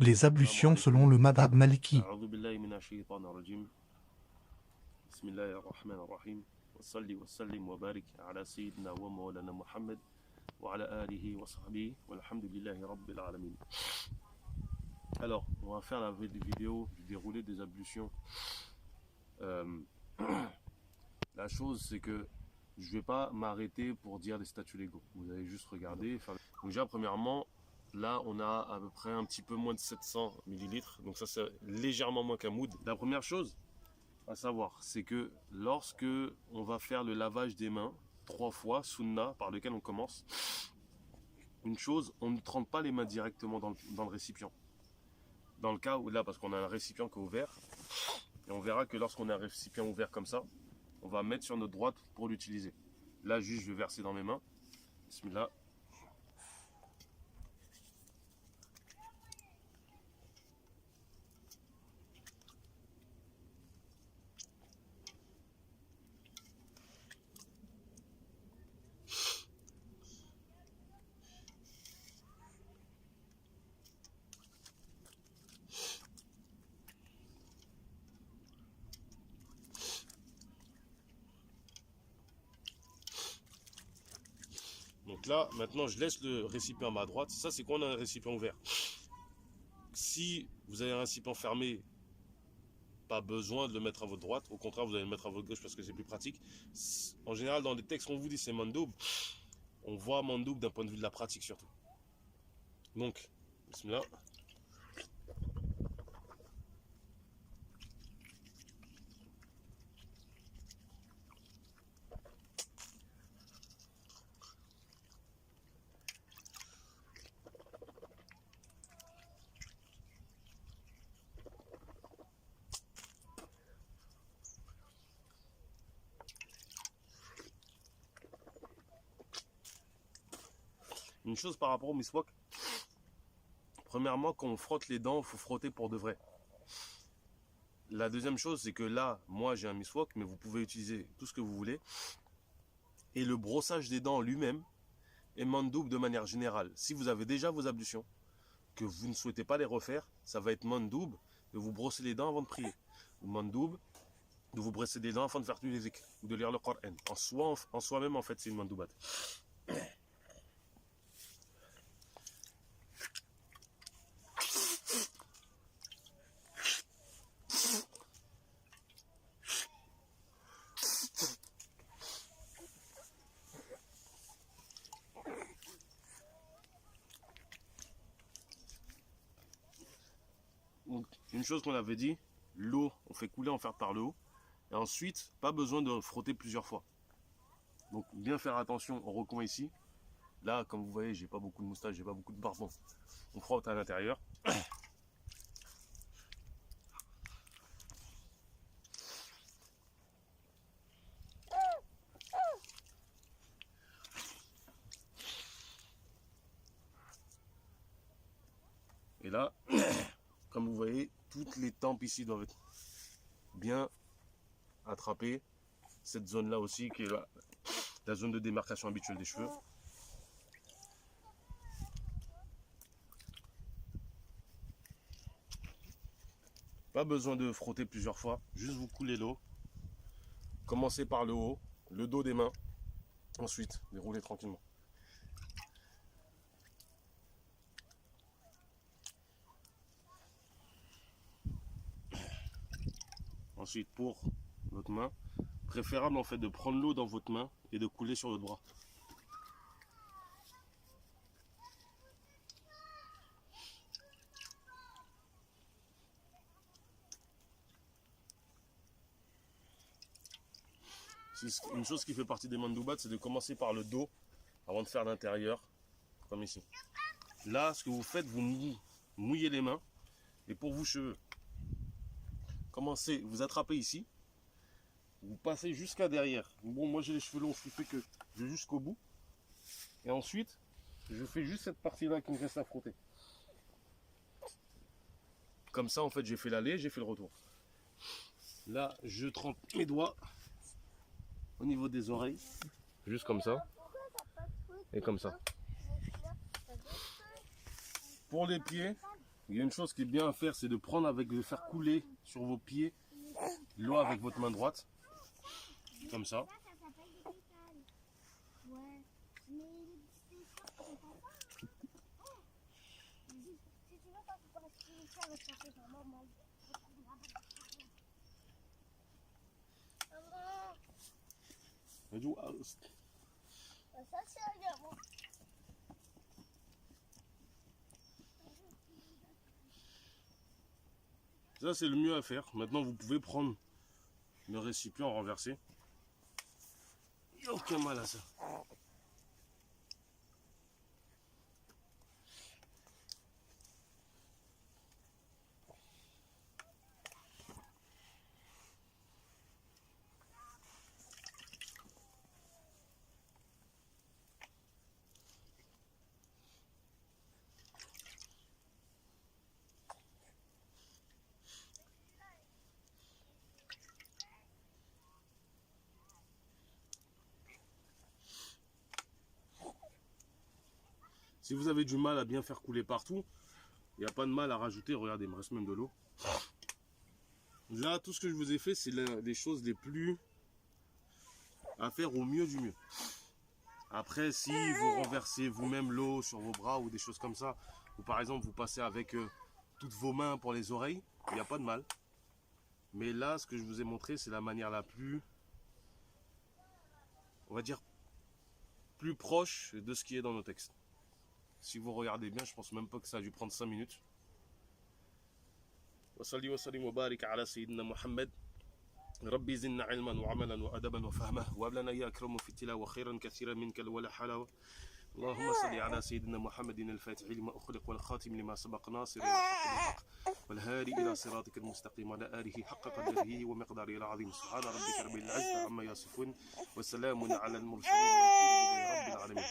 Les ablutions selon le madhab maliki. أعوذ بالله من الشيطان الرجيم بسم الله الرحمن الرحيم وصلي وسلم وبارك على سيدنا ومولانا محمد وعلى آله وصحبه والحمد لله رب العالمين. Alors, on va faire la vidéo du déroulé des ablutions. La chose, c'est que je ne vais pas m'arrêter pour dire les statuts légaux. Vous allez juste regarder. Donc déjà, premièrement, là, on a à peu près un petit peu moins de 700 millilitres. Donc ça, c'est légèrement moins qu'un moud. La première chose à savoir, c'est que lorsque on va faire le lavage des mains, 3 fois, sunna, par lequel on commence, une chose, on ne trempe pas les mains directement dans le récipient. Dans le cas où, là, parce qu'on a un récipient qui est ouvert, et on verra que lorsqu'on a un récipient ouvert comme ça, on va mettre sur notre droite pour l'utiliser. Là, juste, je vais verser dans mes mains. Bismillah. Donc là, maintenant, je laisse le récipient à ma droite. Ça, c'est quand on a un récipient ouvert. Si vous avez un récipient fermé, pas besoin de le mettre à votre droite. Au contraire, vous allez le mettre à votre gauche parce que c'est plus pratique. En général, dans les textes qu'on vous dit c'est mandoub, on voit mandoub d'un point de vue de la pratique surtout. Donc, bismillah. Une chose par rapport au miswak. Premièrement, quand on frotte les dents, il faut frotter pour de vrai. La deuxième chose, c'est que là, moi j'ai un miswak, mais vous pouvez utiliser tout ce que vous voulez. Et le brossage des dents lui-même est mandoub de manière générale. Si vous avez déjà vos ablutions, que vous ne souhaitez pas les refaire, ça va être mandoub de vous brosser les dents avant de prier. Ou mandoub de vous brosser les dents avant de faire du zikr ou de lire le Coran. En soi-même, en fait, c'est une mandoubat. Donc, une chose qu'on avait dit, l'eau, on fait couler en fait par le haut. Et ensuite, pas besoin de frotter plusieurs fois. Donc, bien faire attention au recoin ici. Là, comme vous voyez, j'ai pas beaucoup de moustache, j'ai pas beaucoup de barbe. On frotte à l'intérieur. Et là, comme vous voyez, toutes les tempes ici doivent être bien attrapées. Cette zone-là aussi, qui est la zone de démarcation habituelle des cheveux. Pas besoin de frotter plusieurs fois, juste vous coulez l'eau. Commencez par le haut, le dos des mains. Ensuite, déroulez tranquillement. Ensuite, pour votre main, préférable en fait de prendre l'eau dans votre main et de couler sur votre bras. Une chose qui fait partie des mandoubat, c'est de commencer par le dos avant de faire l'intérieur, comme ici. Là, ce que vous faites, vous mouillez les mains. Et pour vous, cheveux, commencez, vous attrapez ici, vous passez jusqu'à derrière. Bon, moi j'ai les cheveux longs, ce qui fait que je vais jusqu'au bout. Et ensuite, je fais juste cette partie-là qui me reste à frotter. Comme ça, en fait, j'ai fait l'aller, j'ai fait le retour. Là, je trempe mes doigts au niveau des oreilles, juste comme ça, et comme ça. Pour les pieds, Il y a une chose qui est bien à faire, c'est de prendre de faire couler sur vos pieds l'eau avec votre main droite. Comme ça. Ça, c'est le mieux à faire. Maintenant, vous pouvez prendre le récipient renversé. Il n'y a aucun mal à ça. Si vous avez du mal à bien faire couler partout, il n'y a pas de mal à rajouter. Regardez, il me reste même de l'eau. Là, tout ce que je vous ai fait, c'est les choses les plus à faire au mieux du mieux. Après, si vous renversez vous-même l'eau sur vos bras ou des choses comme ça, ou par exemple vous passez avec toutes vos mains pour les oreilles, il n'y a pas de mal. Mais là, ce que je vous ai montré, c'est la manière la plus, on va dire, plus proche de ce qui est dans nos textes. Si vous regardez bien, je pense même pas que ça a dû prendre 5 minutes. Wa salli wa sallim wa barik ala sayyidina Muhammad. ربي زدنا علما وعملا وادبا وفهما وهب لنا يا اكرم في التلاوه خيرا كثيرا منك ولا حلاوه. اللهم صل على سيدنا محمد الفاتح لما اخلق والخاتم لما سبق ناصر الحق بالحق والهادي الى صراطك المستقيم وعلى اله حق قدره ومقداره العظيم. سبحان ربك رب العزه عما يصفون وسلام على المرسلين والحمد لله رب العالمين.